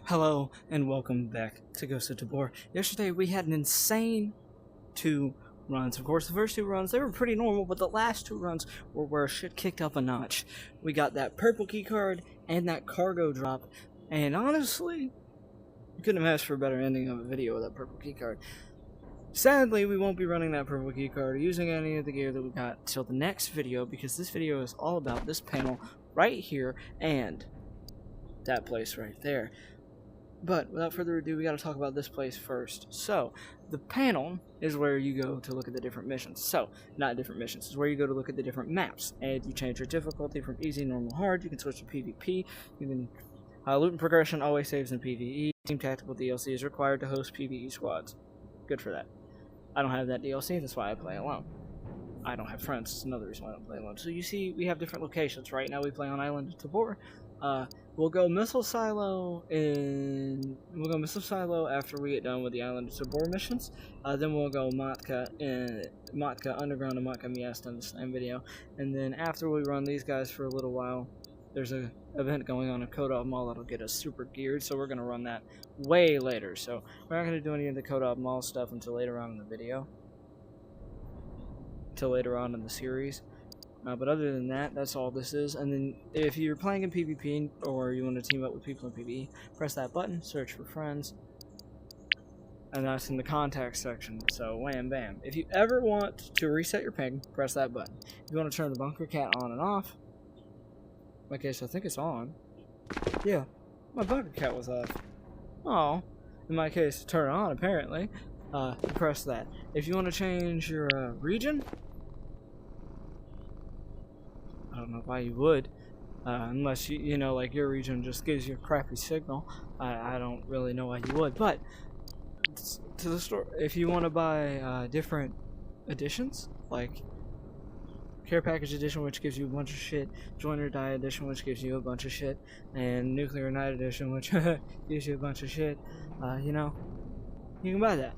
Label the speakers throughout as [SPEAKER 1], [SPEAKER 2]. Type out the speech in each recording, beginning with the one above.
[SPEAKER 1] Hello and welcome back to Ghost of Tabor. Yesterday we had an insane 2 runs. Of course, the first 2 runs, they were pretty normal, but the last 2 runs were where shit kicked up a notch. We got that purple key card and that cargo drop, and honestly, you couldn't have asked for a better ending of a video with that purple key card. Sadly, we won't be running that purple key card or using any of the gear that we got till the next video, because this video is all about this panel right here and that place right there. But without further ado, we got to talk about this place first. So, the panel is where you go to look at the different missions. So, not different missions, it's where you go to look at the different maps. And you change your difficulty from easy, normal, hard. You can switch to PvP. You can loot and progression always saves in PvE. Team Tactical DLC is required to host PvE squads. Good for that. I don't have that DLC, that's why I play alone. I don't have friends, it's another reason why I don't play alone. So you see, we have different locations. Right now we play on Island of Tabor. We'll go missile silo after we get done with the Island of Tabor missions. Then we'll go Matka Underground and Matka Miast in the same video. And then after we run these guys for a little while, there's an event going on in Kodab Mall that'll get us super geared, so we're gonna run that way later. So we're not gonna do any of the Kodab Mall stuff until later on in the video. Until later on in the series. But other than that, that's all this is. And then if you're playing in PvP or you want to team up with people in PvE, press that button, search for friends, and that's in the contact section. So wham bam. If you ever want to reset your ping, press that button. If you want to turn the bunker cat on and off, in my case I think it's on. Yeah, my bunker cat was off. Oh, in my case turn it on apparently. Press that. If you want to change your region, I don't know why you would, unless you know, like your region just gives you a crappy signal. I don't really know why you would, but to the store, if you want to buy different editions, like Care Package Edition, which gives you a bunch of shit, Joiner Die Edition, which gives you a bunch of shit, and Nuclear Night Edition, which gives you a bunch of shit, you know, you can buy that.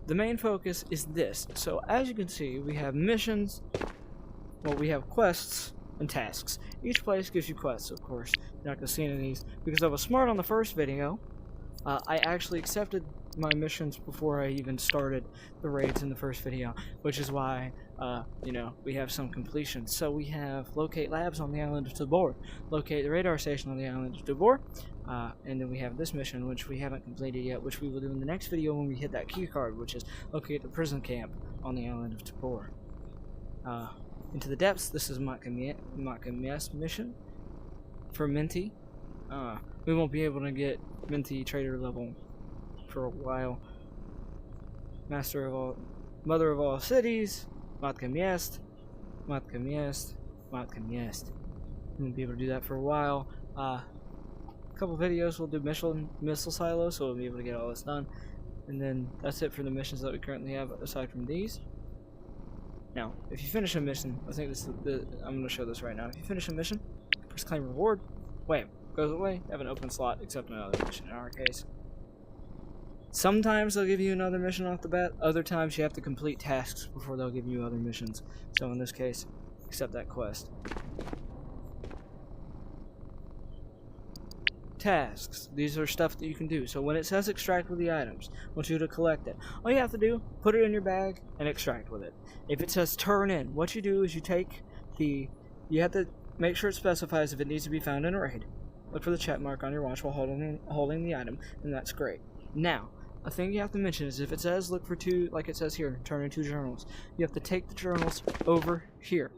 [SPEAKER 1] The main focus is this. So as you can see, we have missions. Well, we have quests and tasks. Each place gives you quests, of course. You're not going to see any of these. Because I was smart on the first video, I actually accepted my missions before I even started the raids in the first video. Which is why, you know, we have some completion. So we have locate labs on the Island of Tabor. Locate the radar station on the Island of Tabor. And then we have this mission, which we haven't completed yet, which we will do in the next video when we hit that key card, which is locate the prison camp on the Island of Tabor. Into the depths, this is Matka Miast mission for Minty. We won't be able to get Minty trader level for a while. Mother of all cities, Matka Miast. We won't be able to do that for a while. A couple videos we'll do missile silos, so we'll be able to get all this done. And then that's it for the missions that we currently have aside from these. Now, if you finish a mission, I think this is I'm going to show this right now. If you finish a mission, press claim reward, wham, goes away, have an open slot, except another mission in our case. Sometimes they'll give you another mission off the bat, other times you have to complete tasks before they'll give you other missions. So in this case, accept that quest. Tasks. These are stuff that you can do. So when it says extract with the items, I want you to collect it. All you have to do, put it in your bag and extract with it. If it says turn in, what you do is you take you have to make sure it specifies if it needs to be found in a raid. Look for the check mark on your watch while holding the item, and that's great. Now, a thing you have to mention is if it says look for 2, like it says here, turn in 2 journals, you have to take the journals over here.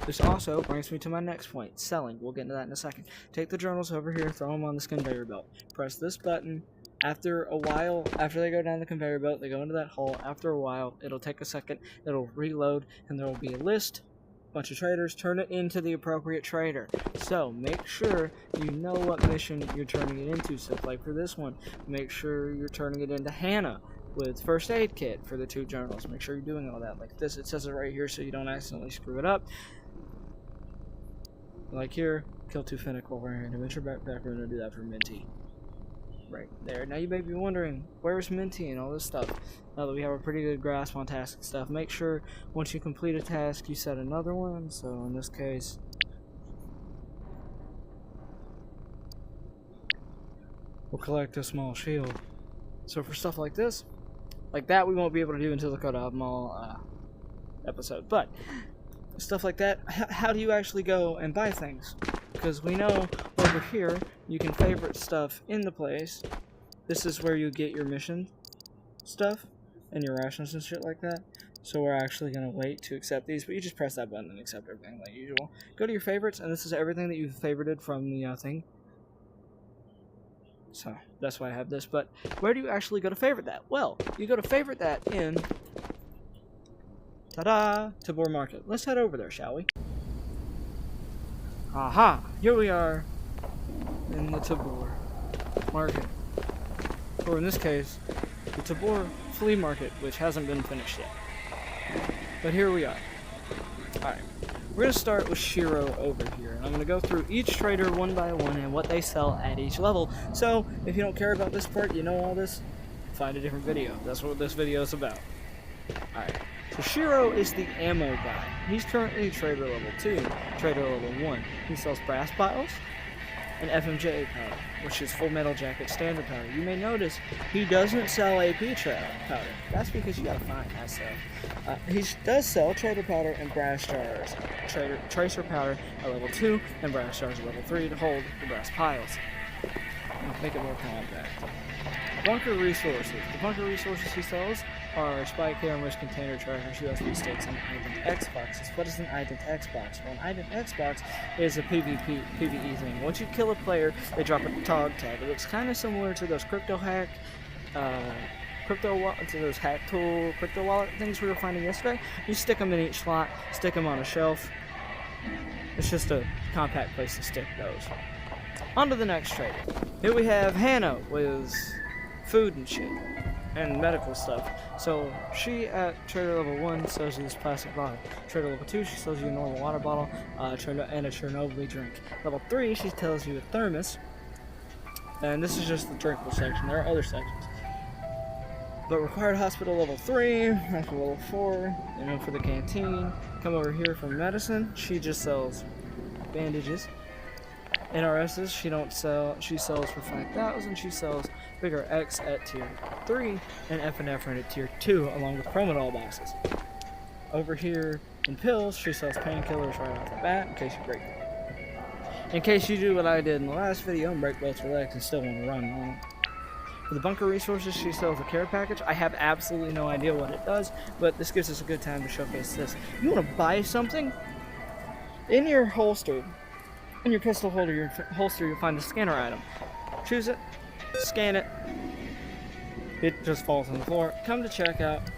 [SPEAKER 1] This also brings me to my next point, selling. We'll get into that in a second. Take the journals over here, throw them on this conveyor belt. Press this button. After a while, after they go down the conveyor belt, they go into that hole. After a while, it'll take a second, it'll reload, and there will be a list, bunch of traders. Turn it into the appropriate trader. So, make sure you know what mission you're turning it into. So, like for this one, make sure you're turning it into Hannah with first aid kit for the 2 journals. Make sure you're doing all that like this. It says it right here so you don't accidentally screw it up. Like here, kill 2 Fennec while wearing an adventure backpack. We're going to do that for Minty. Right there. Now you may be wondering, where's Minty and all this stuff? Now that we have a pretty good grasp on task and stuff, make sure once you complete a task, you set another one. So in this case, will collect a small shield. So for stuff like this, like that, we won't be able to do until the Cut-Off Mall episode. But stuff like that, how do you actually go and buy things? Because we know over here you can favorite stuff in the place. This is where you get your mission stuff and your rations and shit like that. So we're actually going to wait to accept these, but you just press that button and accept everything like usual. Go to your favorites, and this is everything that you've favorited from the thing. So that's why I have this. But where do you actually go to favorite that? Well, you go to favorite that in ta-da! Tabor Market. Let's head over there, shall we? Aha! Here we are in the Tabor Market. Or in this case, the Tabor Flea Market, which hasn't been finished yet. But here we are. Alright. We're going to start with Shiro over here. And I'm going to go through each trader one by one and what they sell at each level. So, if you don't care about this part, you know all this, find a different video. That's what this video is about. Alright. So Shiro is the ammo guy. He's currently trader level 2, trader level 1. He sells brass piles and FMJ powder, which is Full Metal Jacket standard powder. You may notice he doesn't sell AP powder. That's because you gotta find that stuff. He does sell trader powder and brass jars. Tracer powder at level 2 and brass jars at level 3 to hold the brass piles. Make it more compact. Bunker resources. The bunker resources he sells are spy cameras, container trackers, USB sticks, and ident X boxes. What is an ident X box? Well, an ident X box is a PVE thing. Once you kill a player, they drop a dog tag. It looks kind of similar to those crypto wallet things we were finding yesterday. You stick them in each slot, stick them on a shelf. It's just a compact place to stick those. On to the next trader. Here we have Hannah with food and shit and medical stuff. So she at trader level 1 sells you this plastic bottle. Trader level 2 she sells you a normal water bottle and a Chernobyl drink. Level 3 she tells you a thermos, and this is just the drinkable section. There are other sections. But required hospital level 3, hospital level 4, and then for the canteen, come over here for medicine. She just sells bandages. NRSs she sells for 5,000. She sells Bigger X at tier 3 and epinephrine at tier 2 along with Promedol boxes. Over here in pills she sells painkillers right off the bat in case you break them. In case you do what I did in the last video and break both your legs and still want to run on. For the bunker resources she sells a care package. I have absolutely no idea what it does, but this gives us a good time to showcase this. You want to buy something? In your holster, in your pistol holster, you'll find a scanner item. Choose it, scan it, it just falls on the floor. Come to checkout.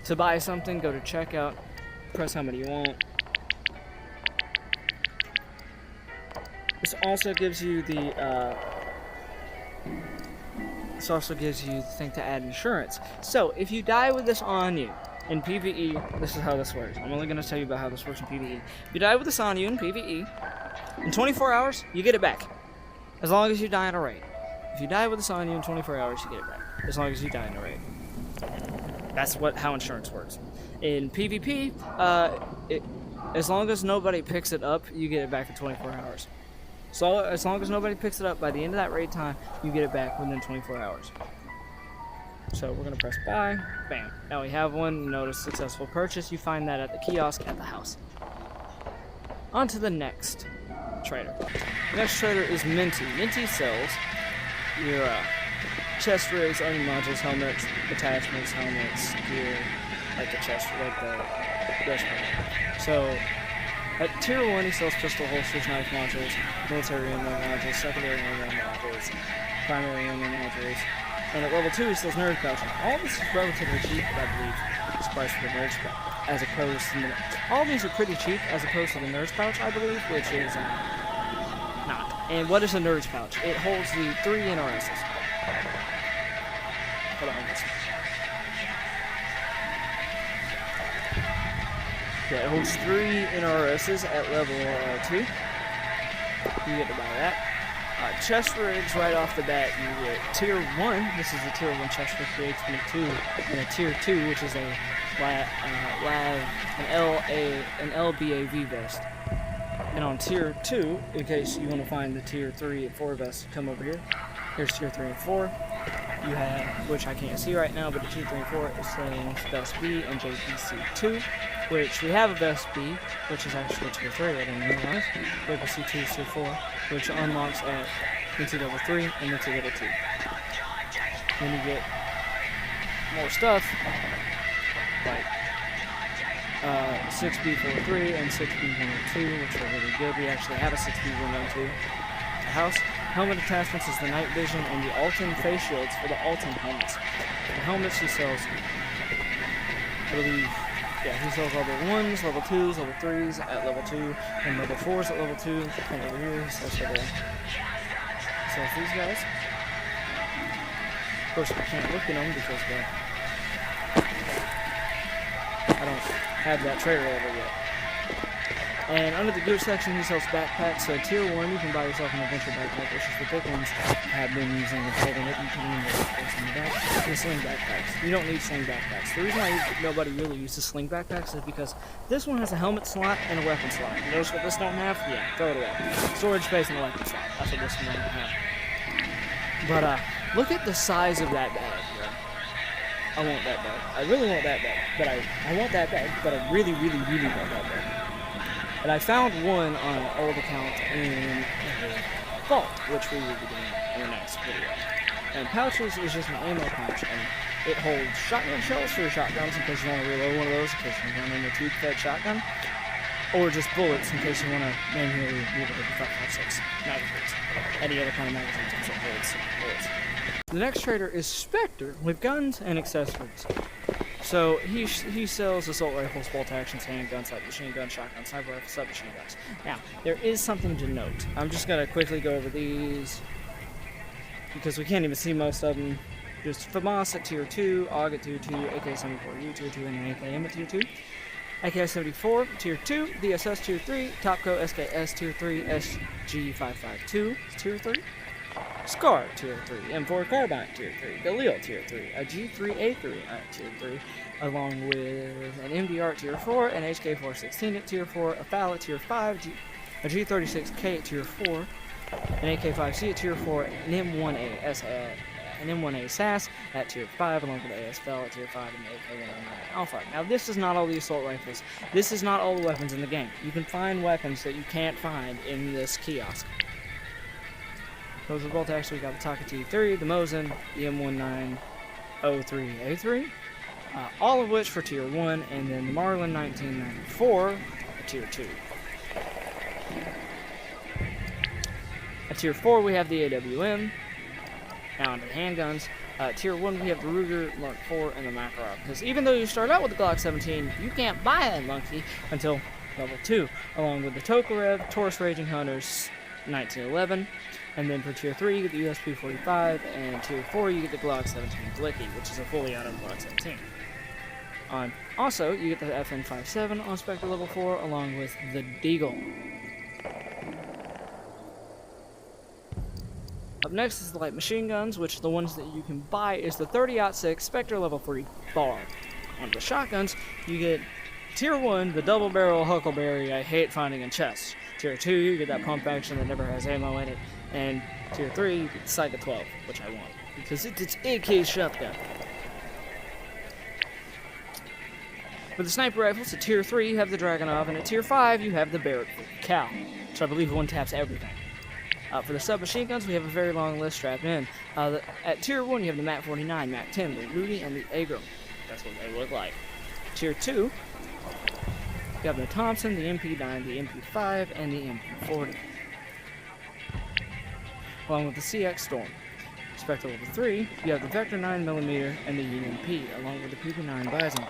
[SPEAKER 1] To buy something, go to checkout, press how many you want. This also gives you the thing to add insurance. So if you die with this on you in PVE, this is how this works. I'm only going to tell you about how this works in PVE. If you die with this on you in PVE, in 24 hours, you get it back. As long as you die in a raid. If you die with this on you in 24 hours, you get it back. As long as you die in a raid. That's how insurance works. In PvP, as long as nobody picks it up, you get it back in 24 hours. So as long as nobody picks it up, by the end of that raid time, you get it back within 24 hours. So we're going to press buy. Bam. Now we have one. Notice successful purchase. You find that at the kiosk at the house. On to the next trader. The next trader is Minty. Minty sells your chest rigs, army modules, helmets, attachments, helmets, gear, like the chest, like the breastplate. So at tier 1 he sells pistol holsters, knife modules, military ammo modules, secondary ammo modules, primary ammo modules, and at level 2 he sells nerd pouches. All this is relatively cheap, I believe. This price for the nerd pouch, as opposed to all these are pretty cheap, as opposed to the nerd pouch, I believe, which is not. And what is a nerd pouch? It holds the 3 NRSs. Hold on, yeah, it holds 3 NRSs at level 2. You get to buy that. Chest rigs right off the bat, you get tier 1. This is a tier 1 chest rig for Ep.2, and a tier 2, which is an LBAV vest. And on tier 2, in case you want to find the tier 3 and 4 vests, come over here. Here's tier 3 and 4. You have, which I can't see right now, but the tier 3 and 4 is saying Best B and JPC2, which we have a Best B, which is actually tier 3, I didn't realize. JPC2 is tier 4, which unlocks at NT level 3 and NT level 2. Then you get more stuff, like 6B43 and 6B102, which are really good. We actually have a 6B102 house. Helmet attachments is the night vision and the Alton face shields for the Alton helmets. The helmets he sells, I believe, yeah, he sells level 1s, level 2s, level 3s at level 2, and level 4s at level 2. And over here he sells these guys. Of course, we can't look at them because I don't have that trader level yet. And under the gear section, he sells backpacks. So tier 1, you can buy yourself an adventure backpack, which is the big ones have been using the holding it. You can leave the in the back. And sling backpacks. You don't need sling backpacks. The reason why nobody really uses sling backpacks is because this one has a helmet slot and a weapon slot. You notice what this don't have? Yeah, throw it away. Storage space and a weapon slot. That's what this one doesn't have. But look at the size of that bag, bro. I want that bag. I really want that bag. But I want that bag. But I really, really, really want that bag. And I found one on an old account in Vault, which we will be doing in the next video. And pouches is just an ammo pouch, and it holds shotgun shells for your shotguns in case you want to reload one of those, in case you run in a tube-fed shotgun, or just bullets in case you want to manually reload the 5.56 magazines. Any other kind of magazines that holds bullets. The next trader is Spectre with guns and accessories. So he sells assault rifles, bolt actions, handguns, light machine guns, shotguns, sniper rifles, submachine guns. Now, there is something to note. I'm just going to quickly go over these because we can't even see most of them. There's FAMAS at tier 2, AUG at tier 2, AK-74U tier 2, and an AKM at tier 2. AK-74 tier 2, DSS tier 3, Topco SKS tier 3, SG552 tier 3. Scar tier 3, M4 Carbine tier 3, Galil tier 3, a G3A3 at tier 3, along with an MDR at tier 4, an HK416 at tier 4, a FAL at tier 5, a G36K at tier 4, an AK5C at tier 4, an M1A SAS at tier 5, along with the ASFL at tier 5, and the AK-109 Alpha. Now this is not all the assault rifles. This is not all the weapons in the game. You can find weapons that you can't find in this kiosk. Those are both actually got the Taka T3, the Mosin, the M1903A3, all of which for tier 1, and then the Marlin 1994 at tier 2. At tier 4 we have the AWM. Now under the handguns, tier 1 we have the Ruger Mark IV and the Makarov. Because even though you start out with the Glock 17, you can't buy that monkey until level 2, along with the Tokarev, Taurus Raging Hunters 1911. And then for tier 3, you get the USP-45, and tier 4, you get the Glock 17 Blicky, which is a fully auto Glock 17. Also, you get the FN57 on Spectre level 4, along with the Deagle. Up next is the light machine guns, which the ones that you can buy is the 30-06 Spectre level 3 Bar. On the shotguns, you get tier 1, the double barrel Huckleberry I hate finding in chests. Tier 2, you get that pump action that never has ammo in it. And tier 3, you get the Saiga 12, which I want, because it's AK shotgun. For the sniper rifles, at tier 3, you have the Dragunov, and at tier 5, you have the Barrett Cal, which I believe one taps everything. For the submachine guns, we have a very long list strapped in. At tier 1, you have the MAC 49, MAC 10, the Rudy, and the Agro. That's what they look like. Tier 2, you have the Thompson, the MP9, the MP5, and the MP40. Along with the CX Storm. Spectre level 3, you have the Vector 9mm and the UMP, along with the PP9 Bison.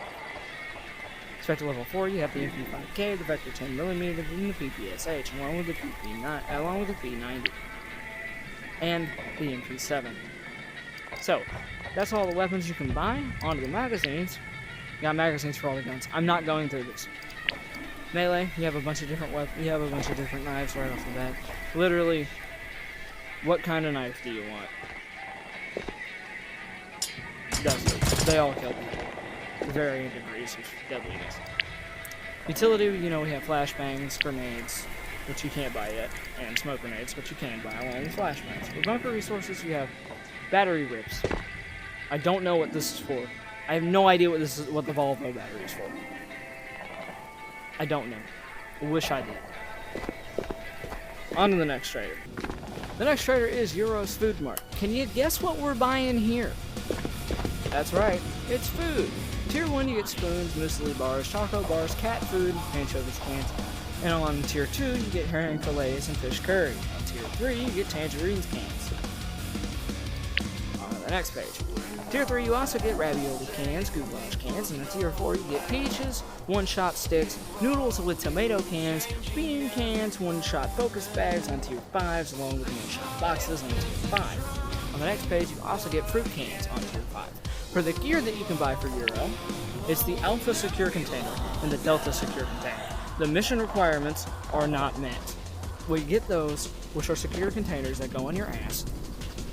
[SPEAKER 1] Spectre level 4, you have the MP5K, the Vector 10mm, and the PPSH, along with the P90, and the MP7. So, that's all the weapons you can buy. Onto the magazines. You got magazines for all the guns. I'm not going through this. Melee, you have a bunch of different weapons. You have a bunch of different knives right off the bat. Literally, what kind of knife do you want? They all kill people. Varying degrees of deadliness. Utility, you know, we have flashbangs, grenades, which you can't buy yet, and smoke grenades, which you can buy, along with flashbangs. For bunker resources, you have battery rips. I don't know what this is for. I have no idea what the Volvo battery is for. I don't know. I wish I did. On to the next trader. The next trader is Euro's Food Mart. Can you guess what we're buying here? That's right, it's food. Tier 1 you get spoons, muesli bars, choco bars, cat food, anchovies cans. And on Tier 2 you get herring fillets and fish curry. On Tier 3 you get tangerines cans. On to the next page. Tier 3 you also get ravioli cans, goulash cans, and on Tier 4 you get peaches, one-shot sticks, noodles with tomato cans, bean cans, one-shot focus bags on Tier 5s, along with one-shot boxes on Tier 5. On the next page you also get fruit cans on Tier 5. For the gear that you can buy for Euro, it's the Alpha Secure Container and the Delta Secure Container. The mission requirements are not met. We get those, which are secure containers that go on your ass,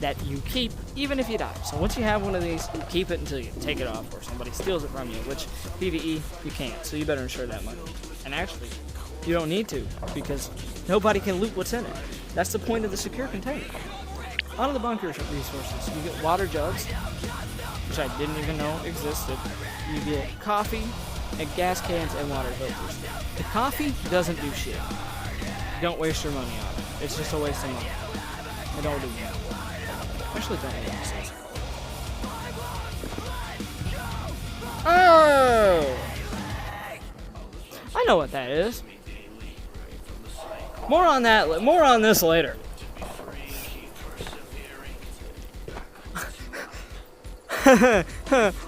[SPEAKER 1] that you keep even if you die. So once you have one of these, you keep it until you take it off or somebody steals it from you, which PVE you can't, so you better ensure that money. And actually, you don't need to, because nobody can loot what's in it. That's the point of the secure container. On to the bunker resources. You get water jugs, which I didn't even know existed. You get coffee, and gas cans, and water filters. The coffee doesn't do shit. Don't waste your money on it. It's just a waste of money. It don't do that. Actually, don't know what this is. Oh! I know what that is. More on this later.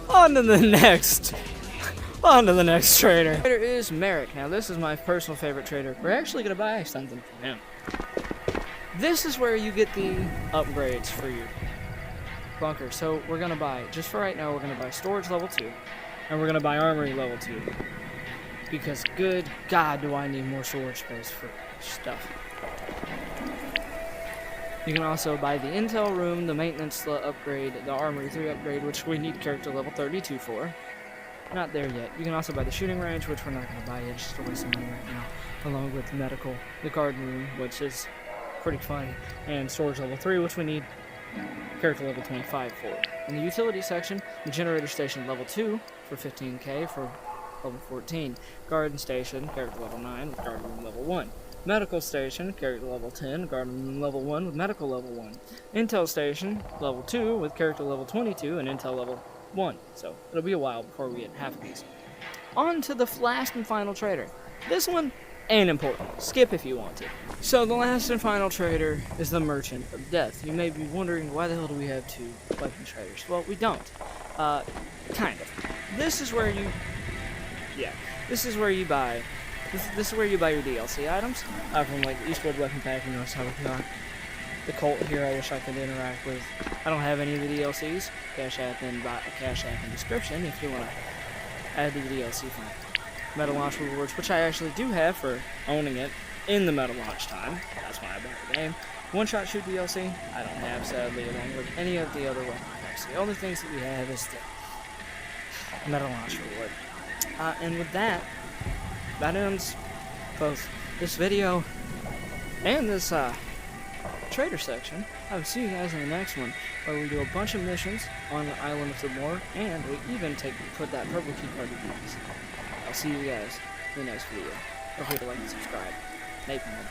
[SPEAKER 1] On to the next trader. Trader is Merrick. Now this is my personal favorite trader. We're actually gonna buy something from him. This is where you get the upgrades for your bunker. So we're gonna buy, just for right now, we're gonna buy storage level 2, and we're gonna buy armory level 2. Because good God, do I need more storage space for stuff. You can also buy the intel room, the maintenance upgrade, the armory 3 upgrade, which we need character level 32 for. Not there yet. You can also buy the shooting range, which we're not going to buy yet, just to waste some money right now. Along with medical, the garden room, which is pretty fun, and storage level 3, which we need character level 25 for. In the utility section, the generator station level 2 for 15k for level 14. Garden station, character level 9 with garden room level 1. Medical station, character level 10, garden room level 1 with medical level 1. Intel station, level 2 with character level 22 and intel level 1. So it'll be a while before we get half of these. On to the last and final trader. This one ain't important. Skip if you want to. So the last and final trader is the Merchant of Death. You may be wondering, why the hell do we have 2 weapon traders? Well, we don't. Kind of. This is where you... Yeah. This is where you buy... This is where you buy your DLC items. From like Eastwood Weapon Pack, you know, the Colt here I wish I could interact with. I don't have any of the DLCs. Cash app in description if you want to add the DLC from Meta Launch rewards, which I actually do have for owning it in the Meta Launch time. That's why I bought the game. One-shot shoot DLC, I don't have, sadly, along with any of the other weapon packs. The only things that we have is the Meta Launch reward. And with that, that ends both this video and this trader section. I will see you guys in the next one, where we do a bunch of missions on the island of Tabor, and we even put that purple key card to use. I'll see you guys in the next video. Don't forget to like and subscribe. NAPALMYT.